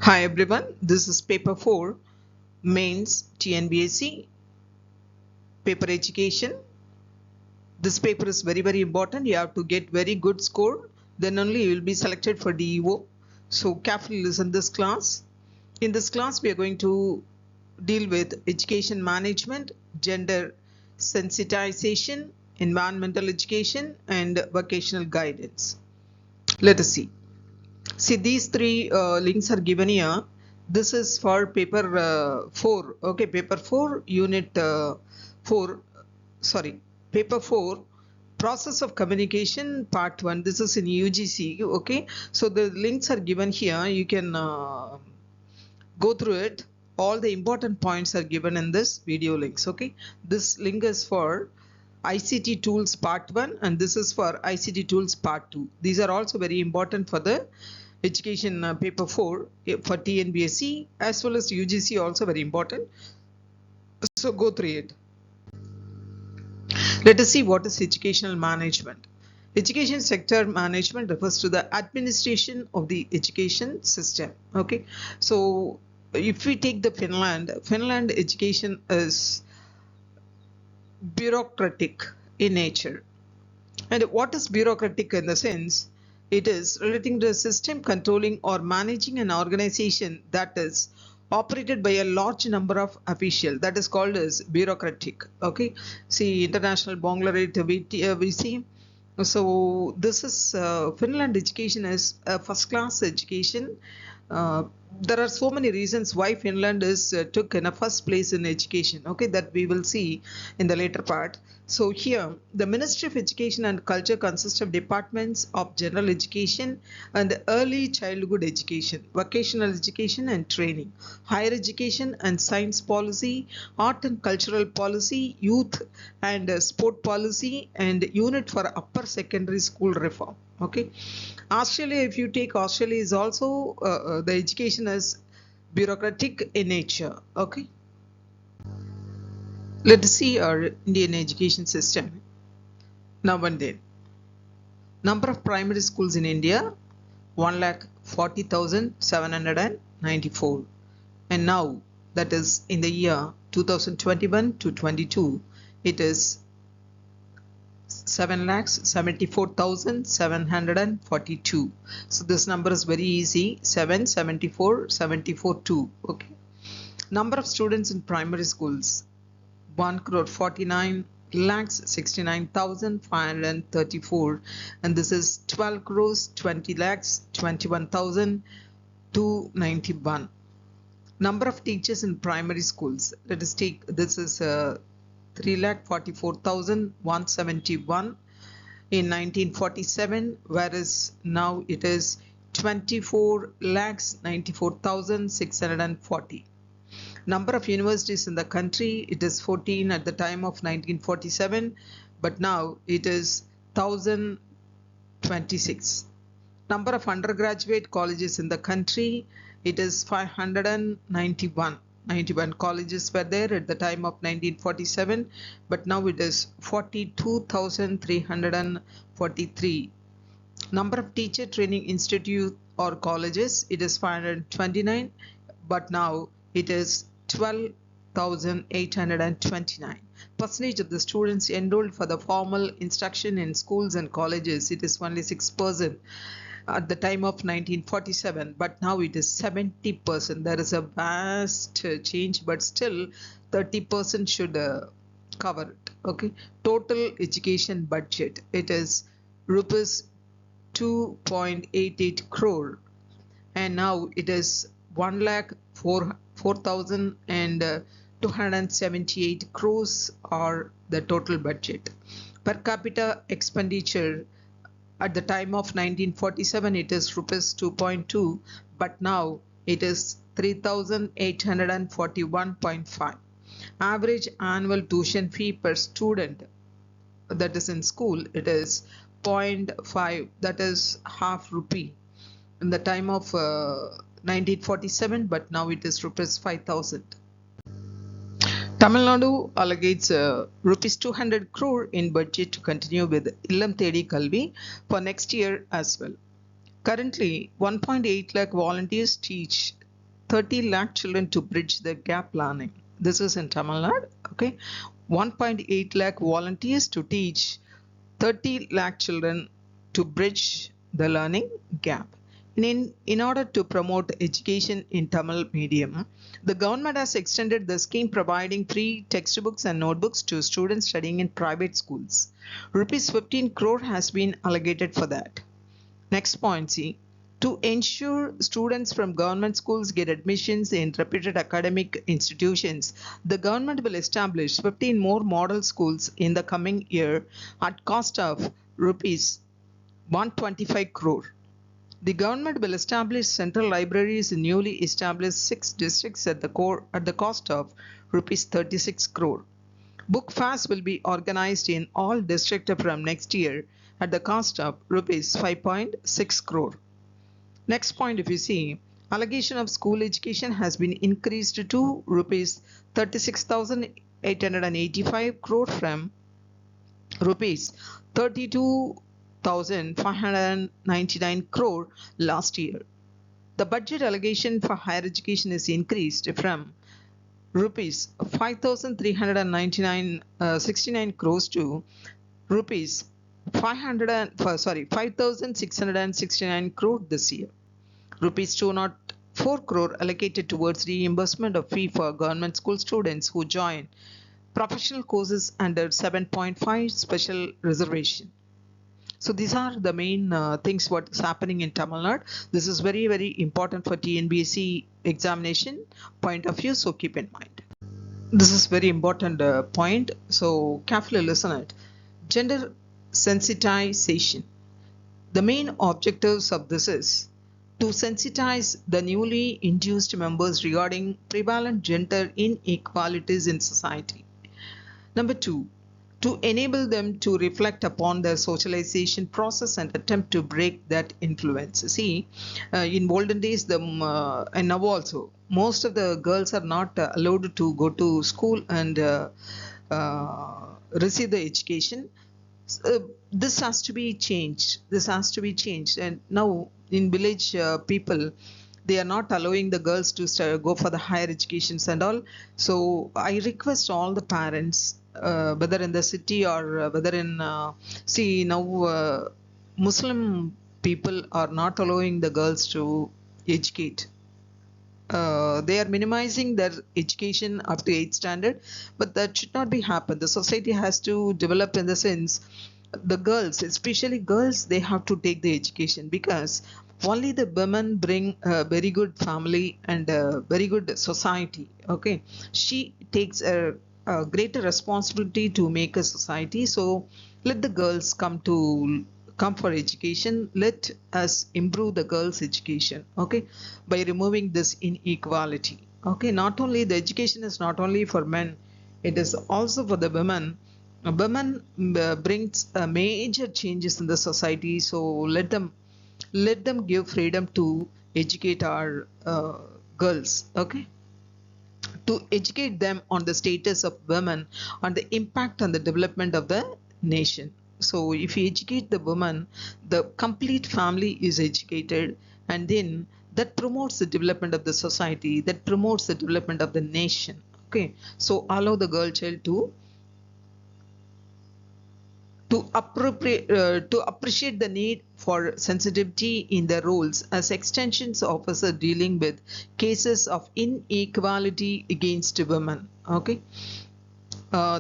Hi everyone, this is paper 4, mains TNPSC, paper education. This paper is very important. You have to get very good score, then only you will be selected for DEO. So carefully listen this class. In this class we are going to deal with education management, gender sensitization, environmental education and vocational guidance. Let us see. See, these three links are given here. This is for paper 4. Okay, paper 4, unit 4. Sorry, paper 4, process of communication, part 1. This is in UGC. Okay, so the links are given here. You can go through it. All the important points are given in this video links. Okay, this link is for ICT tools part 1 and this is for ICT tools part 2. These are also very important for the education paper 4 for TNPSC as well as UGC, also very important. So go through it. Let us see what is educational management. Education sector management refers to the administration of the education system. Okay, so if we take the Finland education is bureaucratic in nature. And what is bureaucratic in the sense? It is relating to a system controlling or managing an organization that is operated by a large number of officials. That is called as bureaucratic. Okay. See, international Bangladesh we see. So this is Finland education is a first class education. Uh, there are so many reasons why Finland is took in a first place in education. Okay, that we will see in the later part. So here, the Ministry of Education and Culture consists of departments of general education and early childhood education, vocational education and training, higher education and science policy, art and cultural policy, youth and sport policy, and unit for upper secondary school reform. Okay, Australia, if you take Australia, is also the education is bureaucratic in nature. Okay, let us see our Indian education system now and then. Number of primary schools in India 1,40,794, and now that is in the year 2021 to 22 it is 7,74,742. So this number is very easy, 774 74 2. Okay, number of students in primary schools 1,49,69,534, and this is 12 crores 20 lakhs 21,291. Number of teachers in primary schools, let us take, this is 3,44,171 in 1947, whereas now it is 24,94,640. Number of universities in the country, it is 14 at the time of 1947, but now it is 1,026. Number of undergraduate colleges in the country, it is 591. 91 colleges were there at the time of 1947, but now it is 42,343. Number of teacher training institute or colleges, it is 529, but now it is 12,829. Percentage of the students enrolled for the formal instruction in schools and colleges, it is only 6% at the time of 1947, but now it is 70%. There is a vast change, but still 30% should cover it. Okay, total education budget, it is rupees 2.88 crore, and now it is 1,04,278 crores are the total budget. Per capita expenditure at the time of 1947 it is rupees 2.2, but now it is 3,841.5. Average annual tuition fee per student, that is in school, it is 0.5, that is half rupee in the time of 1947, but now it is rupees 5,000. Tamil Nadu allocates rupees 200 crore in budget to continue with Illam Thedi Kalvi for next year as well. Currently, 1.8 lakh volunteers teach 30 lakh children to bridge the gap learning. This is in Tamil Nadu. Okay, 1.8 lakh volunteers to teach 30 lakh children to bridge the learning gap. In order to promote education in Tamil medium, the government has extended the scheme providing free textbooks and notebooks to students studying in private schools. Rupees 15 crore has been allocated for that. Next point, see. To ensure students from government schools get admissions in reputed academic institutions, the government will establish 15 more model schools in the coming year at cost of rupees 125 crore. The government will establish central libraries in newly established 6 districts at the cost of rupees 36 crore. Book fairs will be organized in all districts from next year at the cost of rupees 5.6 crore. Next point, if you see, allocation of school education has been increased to rupees 36,885 crore from rupees 32,599 crore last year. The budget allocation for higher education is increased from rupees 5,369 crores to rupees 5,669 crore this year. Rupees 204 crore allocated towards reimbursement of fee for government school students who join professional courses under 7.5 special reservation. So these are the main things what is happening in Tamil Nadu. This is very, very important for TNPSC examination point of view. So keep in mind. This is very important point. So carefully listen it. Gender sensitization. The main objectives of this is to sensitize the newly induced members regarding prevalent gender inequalities in society. Number 2, to enable them to reflect upon their socialization process and attempt to break that influence. See, in olden days, and now also, most of the girls are not allowed to go to school and receive the education. This has to be changed. This has to be changed. And now in village people, they are not allowing the girls to go for the higher educations and all. So I request all the parents, whether in the city or whether in see now Muslim people are not allowing the girls to educate. They are minimizing their education up to 8th standard, but that should not be happen. The society has to develop in the sense the girls, especially girls, they have to take the education, because only the women bring a very good family and a very good society. Okay, she takes a greater responsibility to make a society. So let the girls come for education. Let us improve the girls' education, okay, by removing this inequality. Okay, not only the education is not only for men, it is also for the women. Women brings major changes in the society. So let them give freedom to educate our girls, okay, to educate them on the status of women, on the impact on the development of the nation. So if you educate the woman, the complete family is educated, and then that promotes the development of the society, that promotes the development of the nation. Okay, so allow the girl child to appreciate the need for sensitivity in their roles as extensions officer dealing with cases of inequality against women. Okay.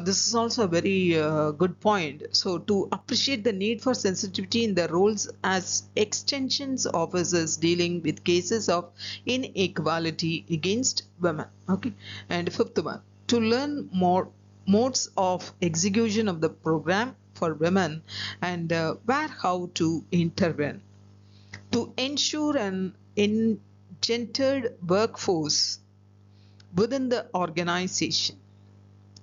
This is also a very good point. So to appreciate the need for sensitivity in their roles as extensions officers dealing with cases of inequality against women. Okay. And fifth one, to learn more modes of execution of the program for women and where how to intervene to ensure an engendered workforce within the organization.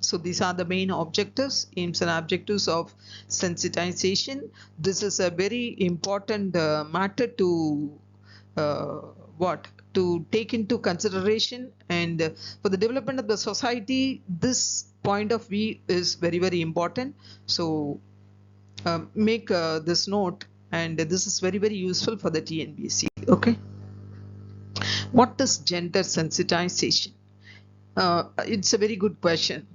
So these are the main objectives, aims and objectives of sensitization. This is a very important matter to to take into consideration, and for the development of the society, this point of view is very, very important. So make this note, and this is very, very useful for the TNPSC. Okay. What is gender sensitization? It's a very good question.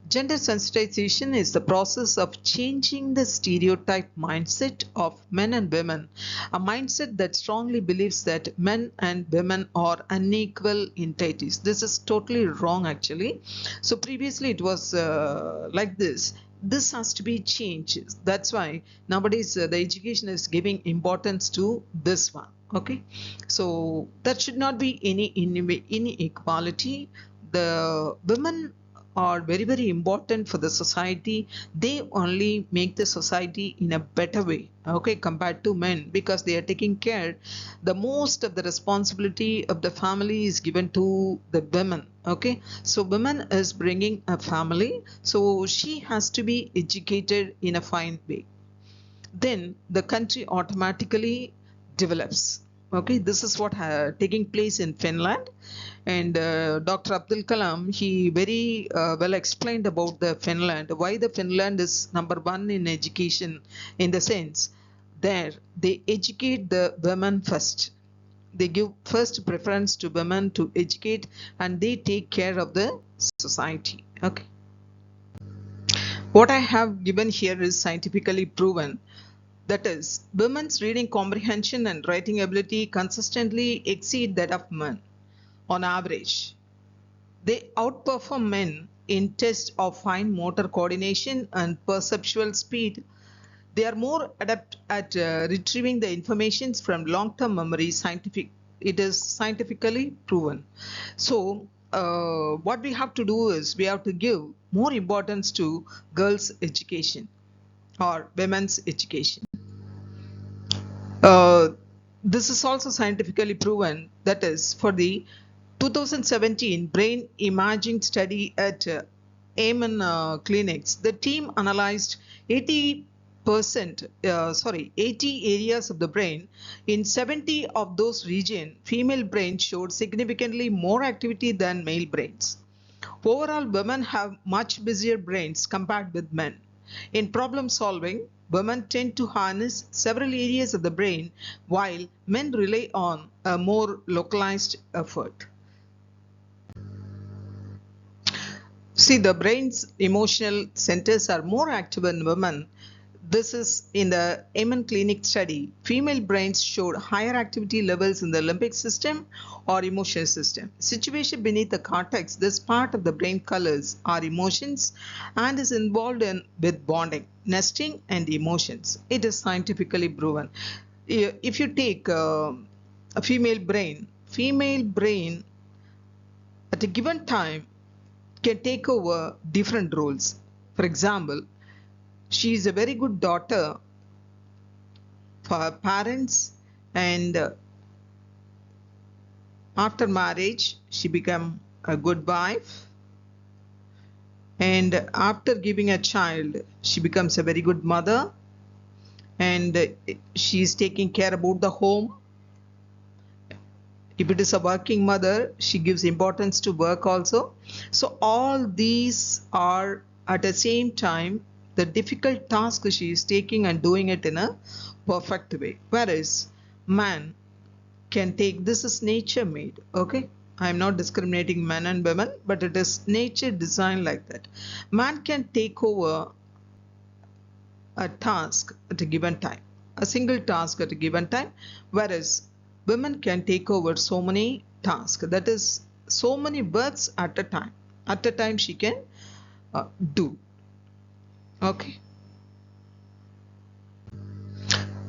Gender sensitization is the process of changing the stereotype mindset of men and women, a mindset that strongly believes that men and women are unequal entities. This is totally wrong, actually. So previously it was like this. This has to be changed. That's why nowadays the education is giving importance to this one. Okay, so there should not be any inequality. The women are very important for the society. They only make the society in a better way, okay, compared to men, because they are taking care. The most of the responsibility of the family is given to the women. Okay, so women is bringing a family, so she has to be educated in a fine way, then the country automatically develops. Okay, this is what taking place in Finland. And Dr. Abdul Kalam, he very well explained about the Finland, why the Finland is number one in education, in the sense there they educate the women first. They give first preference to women to educate, and they take care of the society. Okay, what I have given here is scientifically proven. That is, women's reading comprehension and writing ability consistently exceed that of men on average. They outperform men in tests of fine motor coordination and perceptual speed. They are more adept at retrieving the information from long-term memory. It is scientifically proven. So what we have to do is we have to give more importance to girls' education or women's education. Uh, this is also scientifically proven. That is, for the 2017 brain imaging study at Amen clinics, the team analyzed 80 areas of the brain. In 70 of those regions, female brains showed significantly more activity than male brains. Overall, women have much busier brains compared with men. In problem solving, women tend to harness several areas of the brain, while men rely on a more localized effort. See, the brain's emotional centers are more active in women. This is in the Amen Clinic study. Female brains showed higher activity levels in the limbic system or emotional system. Situation beneath the cortex, this part of the brain colors our emotions and is involved with bonding, nesting, and emotions. It is scientifically proven. If you take a female brain at a given time can take over different roles. For example, she is a very good daughter for her parents, and after marriage she become a good wife, and after giving a child she becomes a very good mother, and she is taking care about the home. If it is a working mother, she gives importance to work also. So all these are at the same time the difficult task she is taking and doing it in a perfect way. Whereas man can take, this is nature made. Okay, I am not discriminating men and women, but it is nature designed like that. Man can take over a task at a given time, a single task at a given time, whereas women can take over so many tasks, that is so many works at a time she can do. Okay,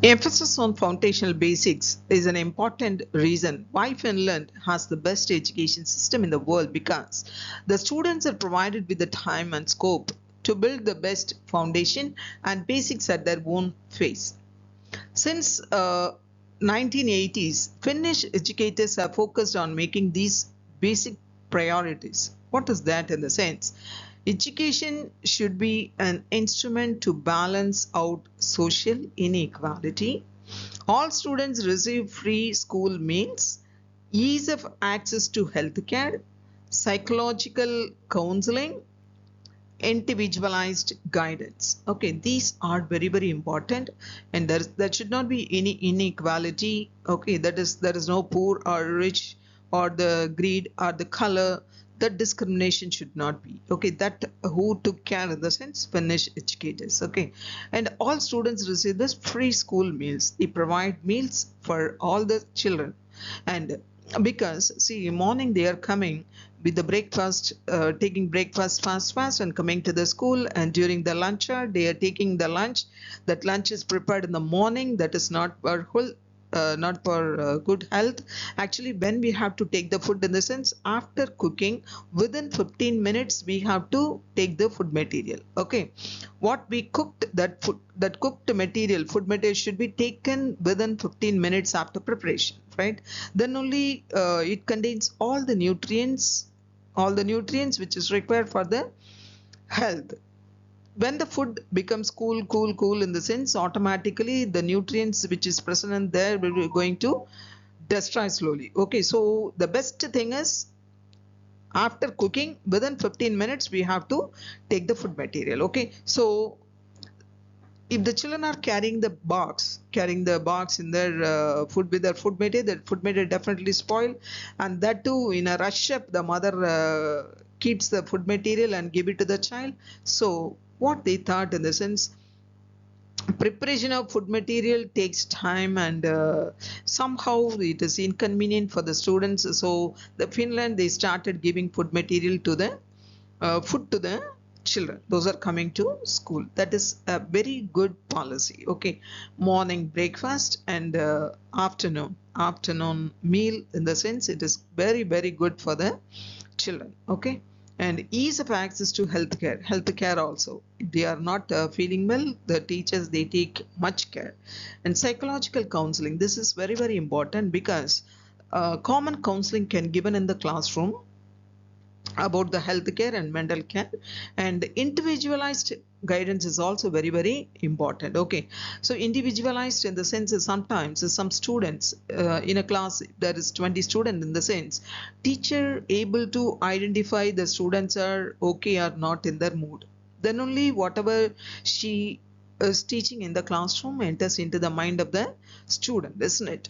emphasis on foundational basics is an important reason why Finland has the best education system in the world, because the students are provided with the time and scope to build the best foundation and basics at their own pace. Since 1980s, Finnish educators have focused on making these basic priorities. What is that in the sense? Education should be an instrument to balance out social inequality. All students receive free school meals, ease of access to healthcare, psychological counseling, individualized guidance. Okay, these are very important, and there should not be any inequality. Okay, that is, there is no poor or rich or the greed or the color, that discrimination should not be. Okay, that who took care in the sense finish educators. Okay, and all students receive this free school meals. They provide meals for all the children, and because see morning they are coming with the breakfast, taking breakfast fast and coming to the school, and during the lunch hour they are taking the lunch. That lunch is prepared in the morning, that is not for whole, not for good health. Actually, when we have to take the food in the sense after cooking, within 15 minutes we have to take the food material. Okay, what we cooked, that food, that cooked material, food material should be taken within 15 minutes after preparation, right? Then only it contains all the nutrients which is required for the health. When the food becomes cool in the sense, automatically the nutrients which is present in there will be going to destroy slowly. Okay, so the best thing is after cooking within 15 minutes we have to take the food material. Okay, so if the children are carrying the box in their food with their food material, that food material definitely spoil, and that too in a rush up the mother keeps the food material and give it to the child. So what they thought in the sense, preparation of food material takes time, and somehow it is inconvenient for the students. So the Finland, they started giving food material to the food to the children, those are coming to school. That is a very good policy. Okay, morning breakfast and afternoon meal, in the sense it is very good for the children. Okay, and ease of access to healthcare also. If they are not feeling well, the teachers, they take much care. And psychological counseling, this is very important, because common counseling can given in the classroom about the health care and mental care, and individualized guidance is also very important. Okay, so individualized in the sense is sometimes some students in a class, there is 20 students, in the sense teacher able to identify the students are okay or not in their mood, then only whatever she is teaching in the classroom enters into the mind of the student, isn't it?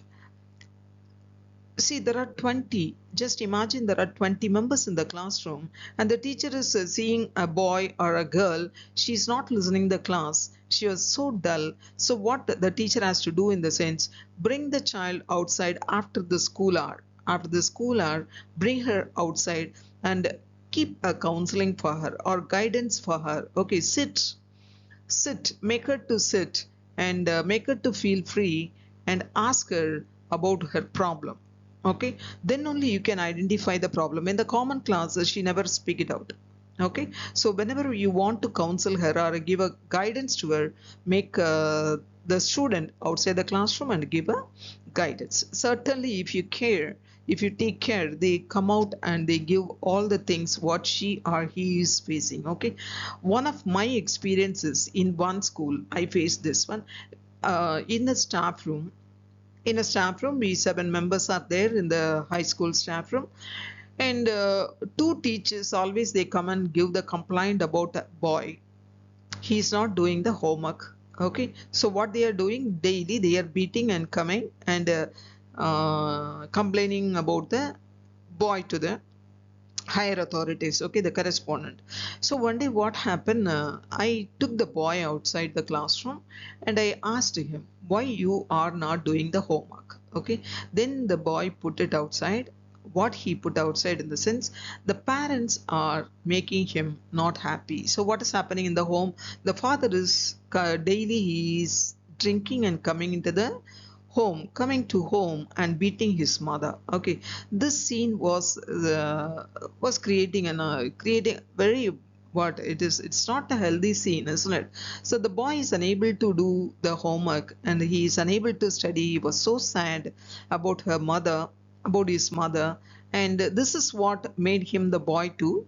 See, there are 20. Just imagine there are 20 members in the classroom, and the teacher is seeing a boy or a girl. She's not listening the class. She was so dull. So what the teacher has to do in the sense, bring the child outside after the school hour. After the school hour, bring her outside and keep a counseling for her or guidance for her. Okay, sit, make her to sit, and make her to feel free, and ask her about her problem. Okay, then only you can identify the problem. In the common classes, she never speak it out. Okay, so whenever you want to counsel her or give a guidance to her, make the student outside the classroom and give a guidance. Certainly, if you care, if you take care, they come out and they give all the things what she or he is facing. Okay, one of my experiences in one school, I faced this one in the staff room. In a staff room, we 7 members are there in the high school staff room, and two teachers always they come and give the complaint about a boy. He's not doing the homework. Okay, so what they are doing daily, they are beating and coming and complaining about the boy to the higher authorities. Okay, the correspondent. So one day what happened, I took the boy outside the classroom and I asked him, why you are not doing the homework? Okay, then the boy put it outside. What he put outside in the sense, the parents are making him not happy. So what is happening in the home, the father is daily he is drinking and coming to home and beating his mother. Okay, this scene was creating very, what it is, it's not a healthy scene, isn't it? So the boy is unable to do the homework and he is unable to study. He was so sad about his mother, and this is what made him the boy to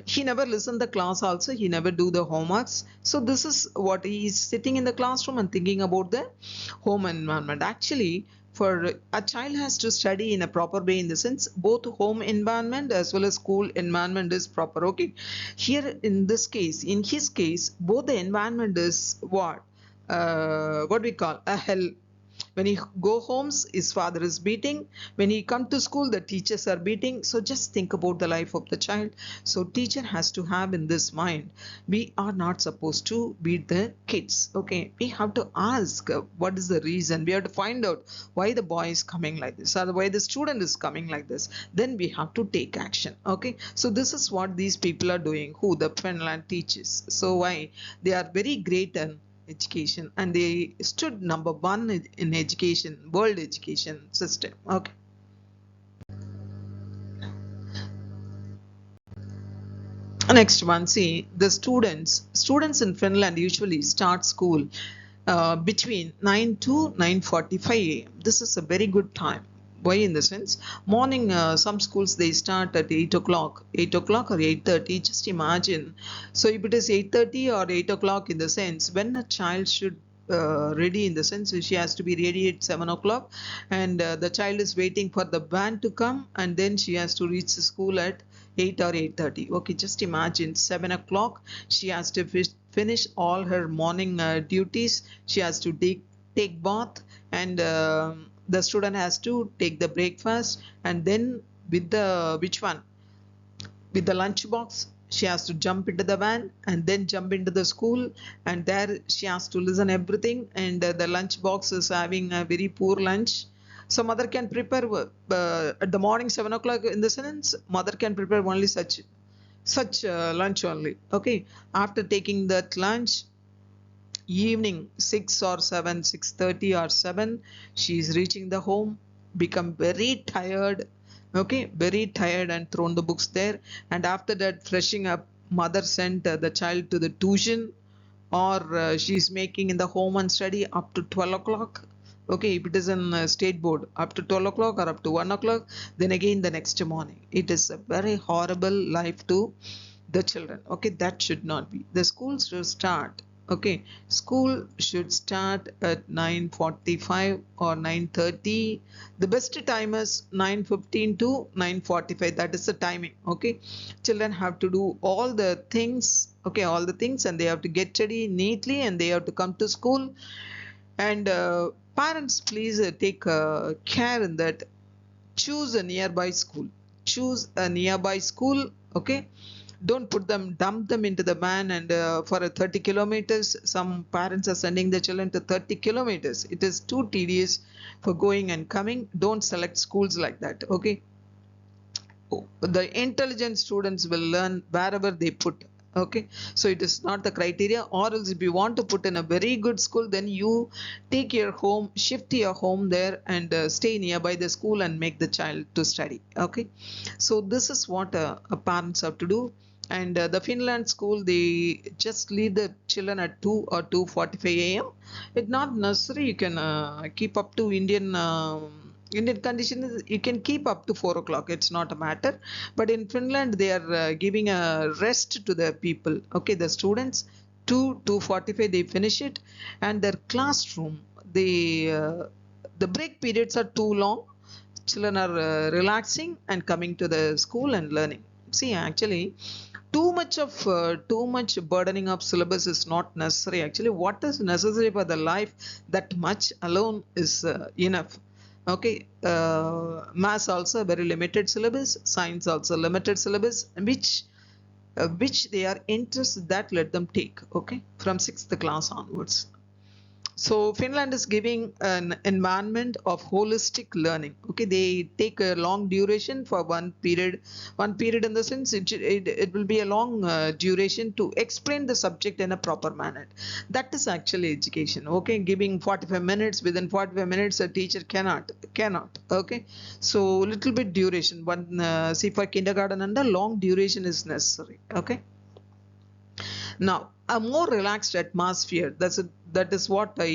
he never listened the class also, he never do the homeworks. So this is what he is sitting in the classroom and thinking about the home environment. Actually, for a child has to study in a proper way, in the sense both home environment as well as school environment is proper. Okay, here in this case, in his case, both the environment is what we call a hell. When he go homes, his father is beating. When he come to school, the teachers are beating. So just think about the life of the child. So teacher has to have in this mind, we are not supposed to beat the kids. Okay, we have to ask what is the reason. We have to find out why the boy is coming like this or why the student is coming like this. Then we have to take action. Okay, so this is what these people are doing, who the Finland teaches. So why they are very great in education, and they stood number one in education, world education system. Okay, next one, see the students in Finland usually start school between 9 to 9:45 a.m. This is a very good time. Why? In the sense, morning, some schools they start at 8 o'clock or 8:30. Just imagine. So if it is 8:30 or 8 o'clock, in the sense, when a child should ready, in the sense she has to be ready at 7 o'clock, and the child is waiting for the van to come, and then she has to reach the school at 8 or 8:30. Okay, just imagine 7 o'clock she has to finish all her morning duties. She has to take bath, and the student has to take the breakfast, and then with the which one with the lunch box she has to jump into the van and then jump into the school, and there she has to listen everything, and the lunch box is having a very poor lunch. So mother can prepare at the morning 7 o'clock, in the sense mother can prepare only such lunch only. Okay, after taking that lunch, evening 6 or 7, 6:30 or 7, she is reaching the home, become very tired. Okay, very tired, and thrown the books there, and after that freshing up, mother sent the child to the tuition, or she's making in the home and study up to 12 o'clock. Okay, if it is in state board, up to 12 o'clock or up to 1 o'clock, then again the next morning. It is a very horrible life to the children. Okay, that should not be. The schools should start. Okay, school should start at 9:45 or 9:30. The best time is 9:15 to 9:45. That is the timing. Okay, children have to do all the things. Okay, all the things, and they have to get ready neatly, and they have to come to school. And parents, please take care in that. Choose a nearby school. Choose a nearby school. Okay, don't dump them into the van, and for a 30 kilometers, some parents are sending their children to 30 kilometers. It is too tedious for going and coming. Don't select schools like that. Okay, the intelligent students will learn wherever they put. Okay, so it is not the criteria. Or else, if you want to put in a very good school, then you take your home, shift your home there, and stay nearby the school and make the child to study. Okay, so this is what parents have to do. And the Finland school, they just leave the children at 2 or 2:45 a.m. It's not necessary. You can keep up to Indian conditions. You can keep up to 4 o'clock. It's not a matter. But in Finland, they are giving a rest to the people. Okay, the students 2:45 they finish it, and their classroom, the break periods are too long. Children are relaxing and coming to the school and learning. See, actually, too much burdening of syllabus is not necessary. Actually, what is necessary for the life, that much alone is enough. Okay, maths also a very limited syllabus, science also limited syllabus, which they are interested, that let them take. Okay, from 6th class onwards. So Finland is giving an environment of holistic learning. Okay, they take a long duration for one period. One period, in the sense it will be a long duration to explain the subject in a proper manner. That is actually education. Okay, giving 45 minutes, within 45 minutes a teacher cannot. Okay, so little bit duration. One see, for kindergarten and a long duration is necessary. Okay. Now, a more relaxed atmosphere. That is what I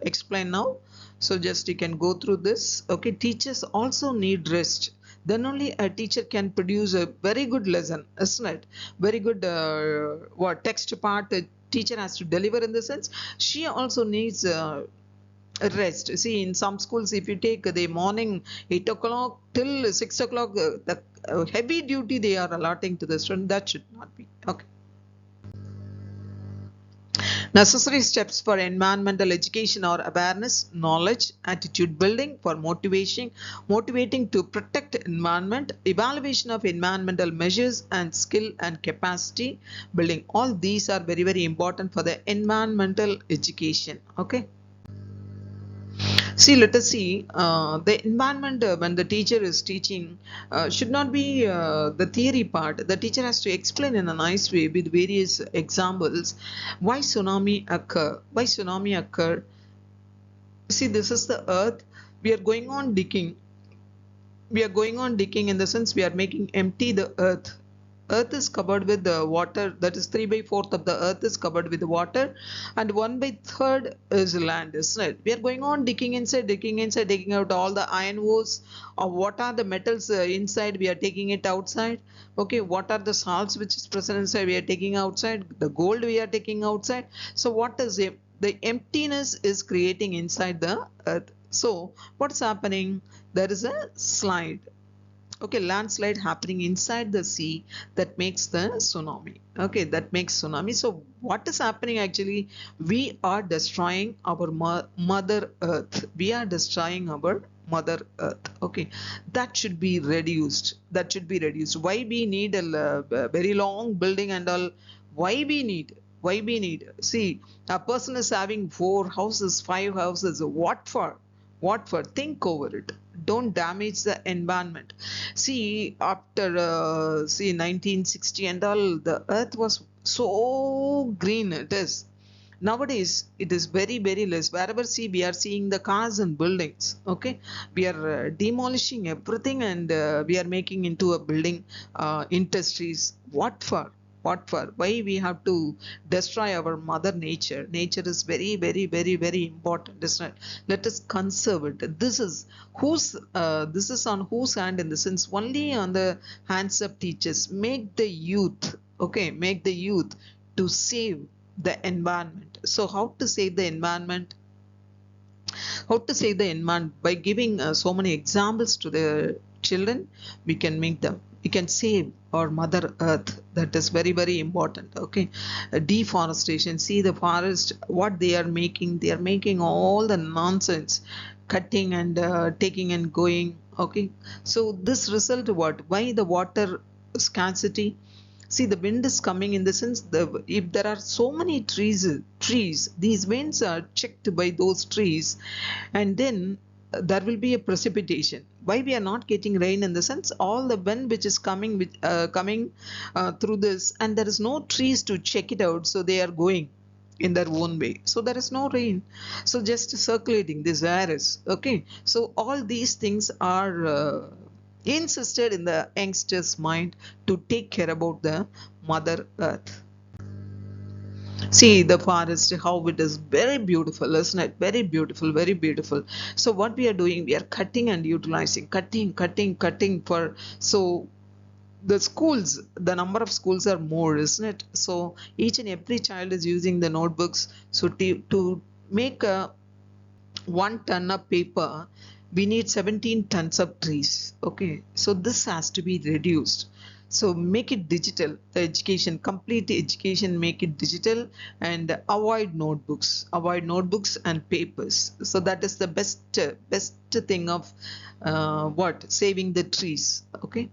explain now. So just you can go through this. Okay, teachers also need rest. Then only a teacher can produce a very good lesson, isn't it? Very good what text part a teacher has to deliver, in the sense she also needs rest. See, in some schools, if you take the morning 8 o'clock till 6 o'clock, the heavy duty they are allotting to the student, that should not be. Okay. Necessary steps for environmental education are awareness, knowledge, attitude building for motivating to protect environment, evaluation of environmental measures, and skill and capacity building. All these are very, very important for the environmental education. Okay. See, let us see the environment when the teacher is teaching should not be the theory part. The teacher has to explain in a nice way with various examples why tsunami occur. Why tsunami occur? See, this is the earth. We are going on digging. We are going on digging in the sense we are making empty the earth. Earth is covered with the water, that is 3 by 4th of the earth is covered with water, and 1 by 3rd is land, isn't it? We are going on digging inside, digging out all the iron ores, or what are the metals inside, we are taking it outside. Okay, what are the salts which is present inside, we are taking outside. The gold we are taking outside. So what is it? The emptiness is creating inside the earth. So what's happening? There is a slide. Okay, landslide happening inside the sea, that makes the tsunami. Okay, that makes tsunami. So what is happening actually? We are destroying our mother earth. We are destroying our mother earth. Okay, that should be reduced. That should be reduced. Why we need a very long building and all? Why we need? Why we need? See, a person is having 4 houses, 5 houses. What for? What for? Think over it. Don't damage the environment. See, after 1960 and all, the earth was so green. It is nowadays. It is very, very less. Wherever see, we are seeing the cars and buildings. Okay, we are demolishing everything and we are making into a building industries. What for? What for? Why we have to destroy our mother nature? Nature is very, very, very, very important, isn't it? Let us conserve it. This is this is on whose hand? In the sense only on the hands of teachers. Make the youth, okay, make the youth to save the environment. So how to save the environment? How to save the environment? By giving so many examples to the children, we can make them. We can save our mother earth. That is very, very important. Okay, deforestation. See the forest, what they are making. They are making all the nonsense, cutting and taking and going. Okay, so this result what? Why the water scarcity? See, the wind is coming in the sense if there are so many trees, these winds are checked by those trees, and then there will be a precipitation. Why we are not getting rain? In the sense all the wind which is coming through this, and there is no trees to check it out, so they are going in their own way, so there is no rain, so just circulating this air is okay. So all these things are insisted in the youngster's mind to take care about the mother earth. See the forest, how it is very beautiful, isn't it? Very beautiful, very beautiful. So what we are doing, we are cutting and utilizing, cutting for, so the schools, the number of schools are more, isn't it? So each and every child is using the notebooks. So to make a 1 ton of paper, we need 17 tons of trees. Okay, so this has to be reduced. So make it digital. The education, complete education, make it digital, and avoid notebooks and papers. So that is the best thing of what, saving the trees. Okay.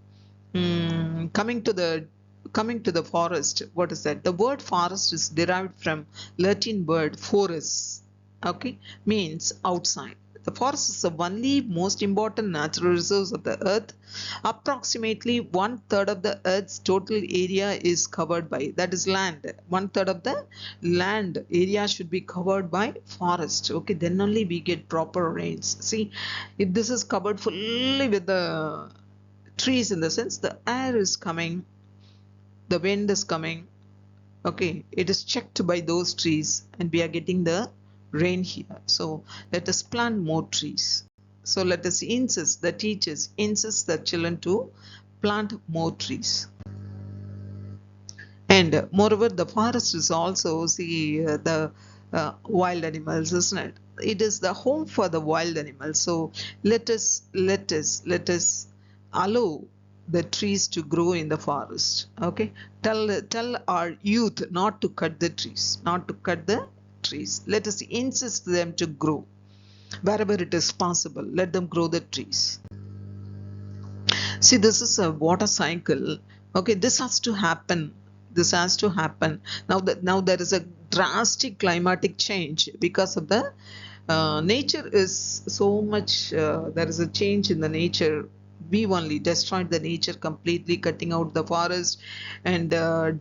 Coming to the forest, what is that? The word forest is derived from Latin word forest. Okay, means outside. The forest is the only most important natural resource of the earth. Approximately 1/3 of the earth's total area is covered by, that is land. 1/3 of the land area should be covered by forest. Okay, then only we get proper rains. See, if this is covered fully with the trees, in the sense the air is coming, the wind is coming. Okay, it is checked by those trees, and we are getting the rain here. So let us plant more trees. So let us insist, the teachers insist the children to plant more trees. And moreover, the forest is also, see, the wild animals, isn't it? It is the home for the wild animals. So let us allow the trees to grow in the forest. Okay, tell our youth not to cut the trees, not to cut the trees. Let us insist them to grow wherever it is possible. Let them grow the trees. See, this is a water cycle. Okay, this has to happen. This has to happen. Now there is a drastic climatic change because of the nature is so much. There is a change in the nature. We only destroyed the nature completely, cutting out the forest and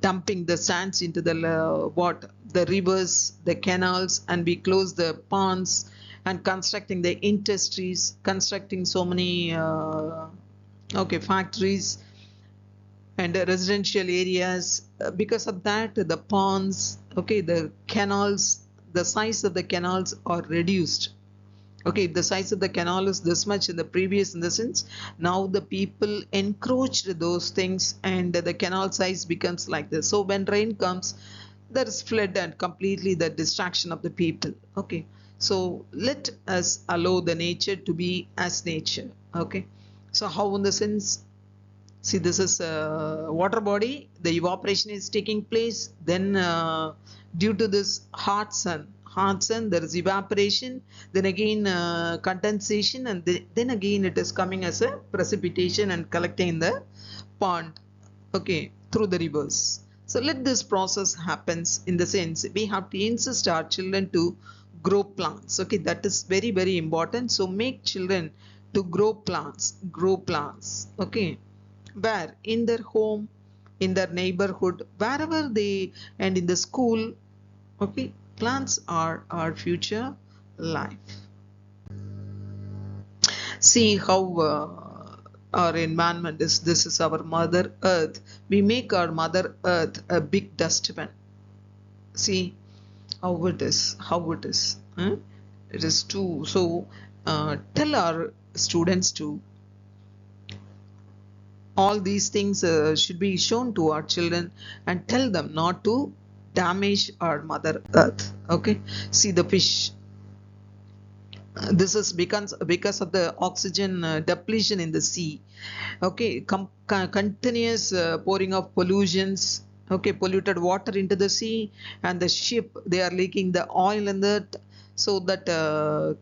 dumping the sands into the rivers, the canals, and we close the ponds and constructing the industries, constructing so many factories and residential areas. Because of that, the ponds, the canals, the size of the canals are reduced. Okay, if the size of the canal is this much in the sense, now the people encroached those things and the canal size becomes like this. So when rain comes, there is flood and completely the distraction of the people. Okay, so let us allow the nature to be as nature. Okay, so how in the sense, see, this is a water body, the evaporation is taking place, then due to this hot sun, there is evaporation, then again condensation, and then again it is coming as a precipitation and collecting in the pond, okay, through the rivers. So let this process happens. In the sense, we have to insist our children to grow plants. Okay, that is very, very important. So make children to grow plants. Okay, where? In their home, in their neighborhood, wherever they, and in the school. Okay, plants are our future life. See how our environment is. This is our mother earth. We make our mother earth a big dustbin. See how it is, it is too. So tell our students to, all these things should be shown to our children and tell them not to damage our mother earth. Okay, see the fish, this is because of the oxygen depletion in the sea. Okay, continuous pouring of pollutions, okay, polluted water into the sea, and the ship, they are leaking the oil in that, so that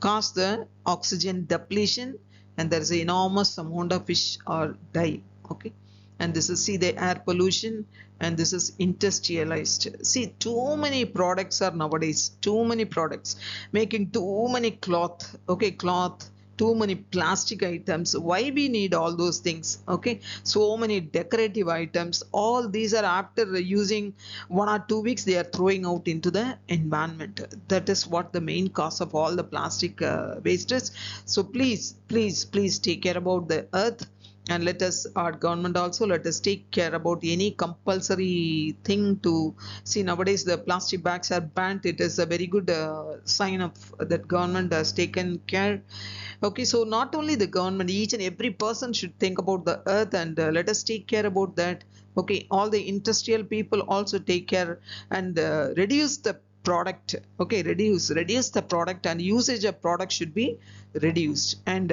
cause the oxygen depletion, and there is an enormous amount of fish are dying. Okay, and this is, see, the air pollution, and this is industrialized. See, too many products are nowadays, too many products, making too many cloth, too many plastic items. Why we need all those things? Okay, so many decorative items, all these are, after using 1 or 2 weeks, they are throwing out into the environment. That is what the main cause of all the plastic waste is. So please take care about the earth, and let us, our government also, let us take care about any compulsory thing to see. Nowadays the plastic bags are banned. It is a very good sign of that government has taken care. Okay, so not only the government, each and every person should think about the earth, and let us take care about that. Okay, all the industrial people also take care and reduce the product. Okay, reduce the product, and usage of product should be reduced. And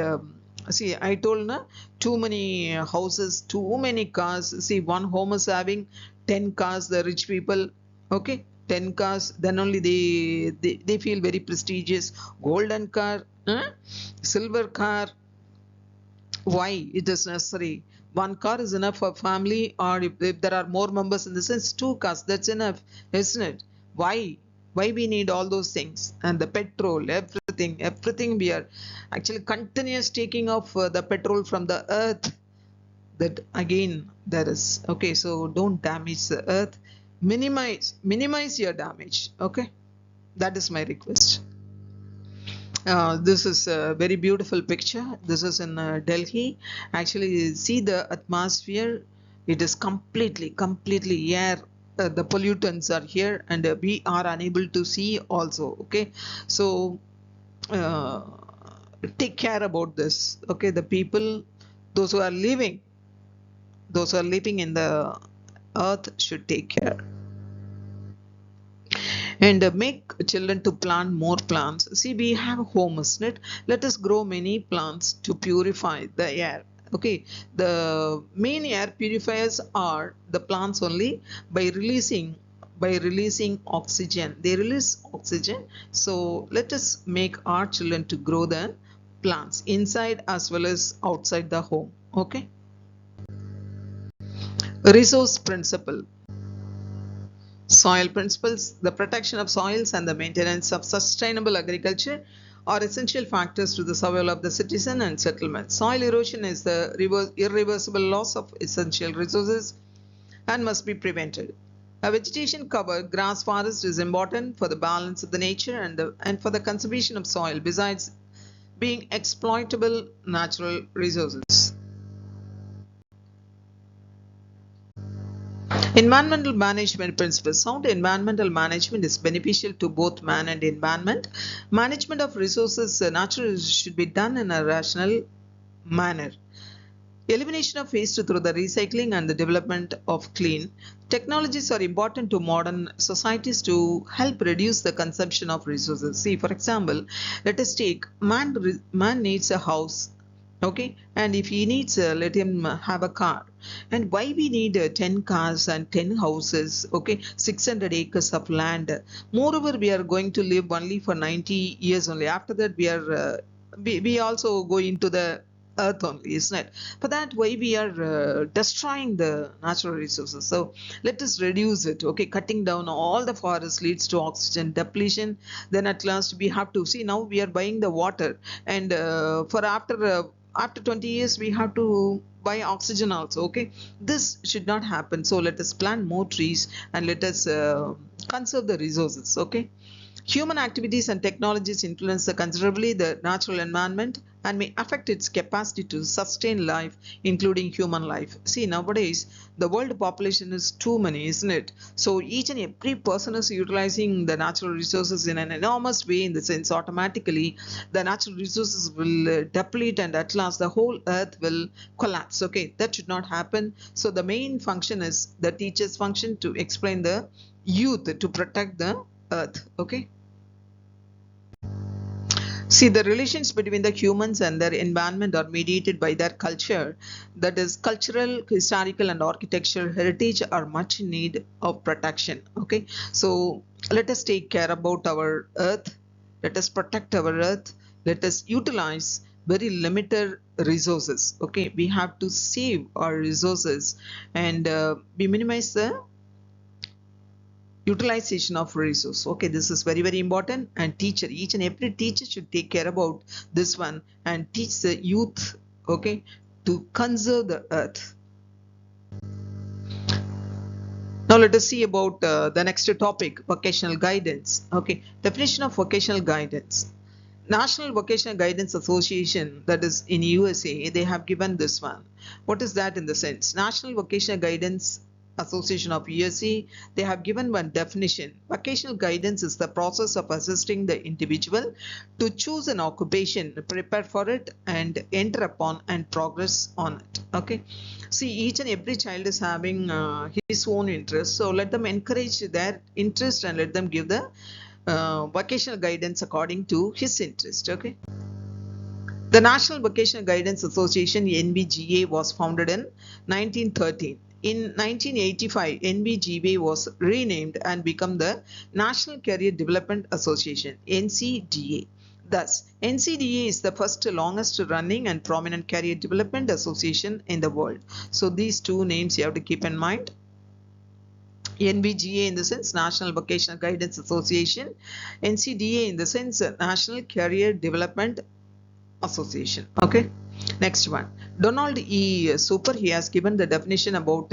see, I told na, too many houses, too many cars. See, one home is having 10 cars, the rich people. Okay, 10 cars, then only they feel very prestigious. Golden car, silver car. Why it is necessary? One car is enough for family, or if there are more members, in the sense, 2 cars, that's enough, isn't it? Why we need all those things? And the petrol, everything we are actually continuous taking of the petrol from the earth. That again there is, okay, so don't damage the earth. Minimize your damage. Okay, that is my request. This is a very beautiful picture. This is in Delhi. Actually, see the atmosphere. It is completely air. The pollutants are here, and we are unable to see also. Okay, so take care about this. Okay, the people, those who are living in the earth should take care. And make children to plant more plants. See, we have home, isn't it? Let us grow many plants to purify the air. Okay, the main air purifiers are the plants only by releasing oxygen. They release oxygen. So let us make our children to grow the plants inside as well as outside the home. Okay. Resource principle. Soil principles, the protection of soils and the maintenance of sustainable agriculture are essential factors to the survival of the citizen and settlement. Soil erosion is the irreversible loss of essential resources and must be prevented. A vegetation cover, grass forest is important for the balance of the nature and for the conservation of soil besides being exploitable natural resources. Environmental management principles. Sound environmental management is beneficial to both man and environment. Management of resources, natural resources, should be done in a rational manner. Elimination of waste through the recycling and the development of clean technologies are important to modern societies to help reduce the consumption of resources. See, for example, let us take man needs a house, okay, and if he needs, let him have a car. And why we need 10 cars and 10 houses, okay, 600 acres of land. Moreover, we are going to live only for 90 years only. After that, we also go into the earth only, isn't it? For that, why we are destroying the natural resources. So let us reduce it. Okay, cutting down all the forests leads to oxygen depletion. Then at last we have to see, now we are buying the water, and for after 20 years we have to buy oxygen also. Okay, this should not happen. So let us plant more trees and let us conserve the resources. Okay. Human activities and technologies influence considerably the natural environment and may affect its capacity to sustain life, including human life. See, nowadays, the world population is too many, isn't it? So each and every person is utilizing the natural resources in an enormous way, in the sense automatically the natural resources will deplete and at last the whole earth will collapse. Okay, that should not happen. So the main function is the teacher's function to explain the youth to protect the earth. Okay. See, the relations between the humans and their environment are mediated by their culture. That is, cultural, historical, and architectural heritage are much in need of protection. Okay, so let us take care about our earth. Let us protect our earth. Let us utilize very limited resources. Okay, we have to save our resources and we minimize the utilization of resource. Okay, this is very very important, and teacher, each and every teacher should take care about this one and teach the youth, okay, to conserve the earth. Now let us see about the next topic, vocational guidance. Okay, definition of vocational guidance. National Vocational Guidance Association, that is in USA, they have given this one. What is that in the sense? National Vocational Guidance Association of USA, they have given one definition. Vocational guidance is the process of assisting the individual to choose an occupation, prepare for it, and enter upon and progress on it. Okay. See, each and every child is having his own interest. So let them encourage their interest and let them give the vocational guidance according to his interest. Okay. The National Vocational Guidance Association (NVGA) was founded in 1913. In 1985, NVGA was renamed and became the National Career Development Association (NCDA). Thus, NCDA is the first longest running and prominent career development association in the world. So these two names you have to keep in mind. NVGA in the sense National Vocational Guidance Association, NCDA in the sense National Career Development Association. Okay, next one. Donald E. Super, he has given the definition about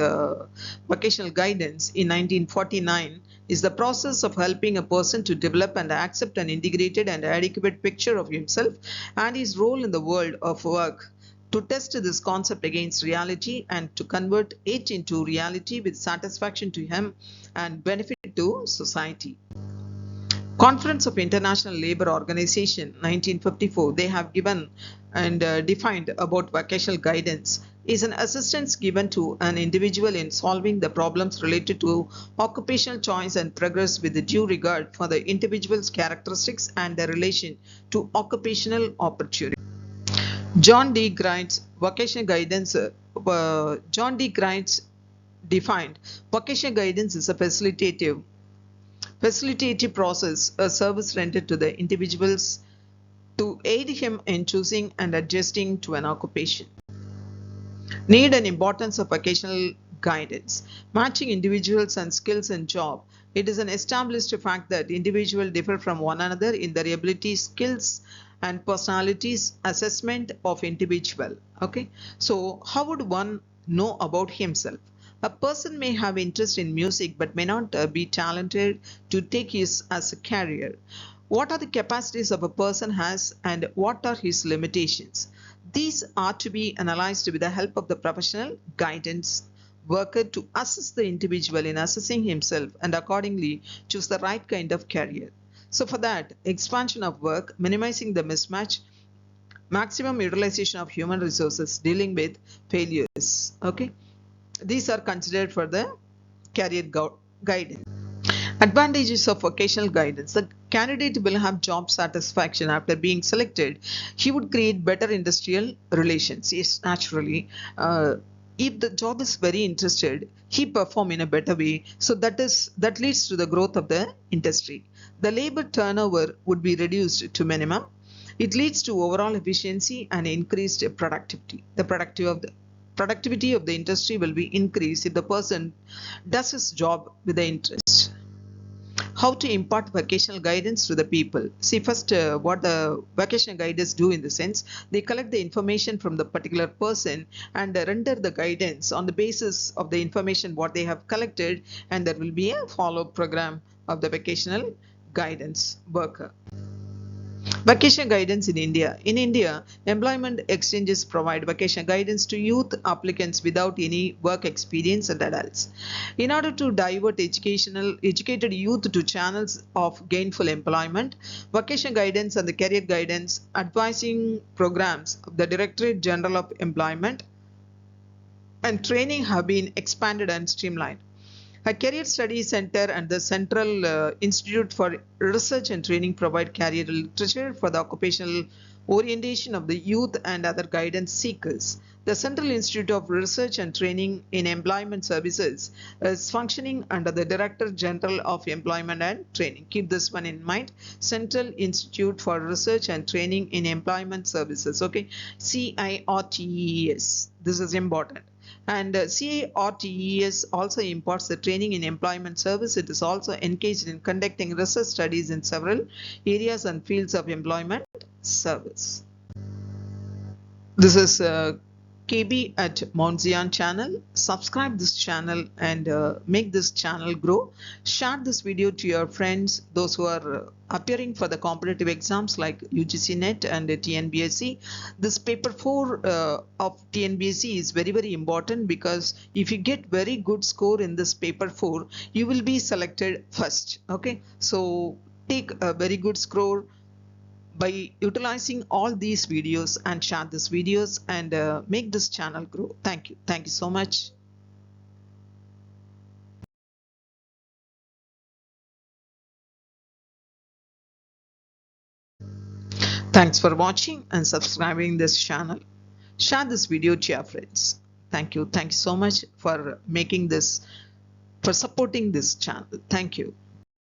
vocational guidance in 1949 is the process of helping a person to develop and accept an integrated and adequate picture of himself and his role in the world of work, to test this concept against reality and to convert it into reality with satisfaction to him and benefit to society. Conference of International Labour Organization 1954, they have given and defined about vocational guidance is an assistance given to an individual in solving the problems related to occupational choice and progress with the due regard for the individual's characteristics and their relation to occupational opportunity. John D. Grant's vocational guidance. John D. Grant's defined vocational guidance is a facilitative process, a service rendered to the individuals to aid him in choosing and adjusting to an occupation. Need and importance of vocational guidance. Matching individuals and skills in job. It is an established fact that individuals differ from one another in their abilities, skills, and personalities. Assessment of individual. Okay, so how would one know about himself? A person may have interest in music but may not be talented to take this as a career. What are the capacities of a person has and what are his limitations? These are to be analyzed with the help of the professional guidance worker to assist the individual in assessing himself and accordingly choose the right kind of career. So for that, expansion of work, minimizing the mismatch, maximum utilization of human resources, dealing with failures. Okay, these are considered for the career guidance. Advantages of vocational guidance. The candidate will have job satisfaction after being selected. He would create better industrial relations. Yes, naturally. If the job is very interested, he perform in a better way. So that leads to the growth of the industry. The labor turnover would be reduced to minimum. It leads to overall efficiency and increased productivity. The productivity of the industry will be increased if the person does his job with the interest. How to impart vocational guidance to the people. See, first what the vocational guiders do in the sense, they collect the information from the particular person and render the guidance on the basis of the information what they have collected, and there will be a follow-up program of the vocational guidance worker. Vocational guidance in India. In India, employment exchanges provide vocational guidance to youth applicants without any work experience and adults. In order to divert educated youth to channels of gainful employment, vocational guidance and the career guidance advising programs of the Directorate General of Employment and Training have been expanded and streamlined. A Career Studies Center and the Central Institute for Research and Training provide career literature for the occupational orientation of the youth and other guidance seekers. The Central Institute of Research and Training in Employment Services is functioning under the Director General of Employment and Training. Keep this one in mind. Central Institute for Research and Training in Employment Services. Okay, CIRTES. This is important. And CIRTES also imparts the training in employment service. It is also engaged in conducting research studies in several areas and fields of employment service. This is KB at MOUNTZION channel. Subscribe this channel and make this channel grow. Share this video to your friends, those who are appearing for the competitive exams like UGC NET and TNPSC. This paper 4 of TNPSC is very important, because if you get very good score in this paper 4, you will be selected first. Okay, so take a very good score by utilizing all these videos and share these videos and make this channel grow. Thank you. Thank you so much. Thanks for watching and subscribing this channel. Share this video to your friends. Thank you. Thank you so much for making this, for supporting this channel. Thank you.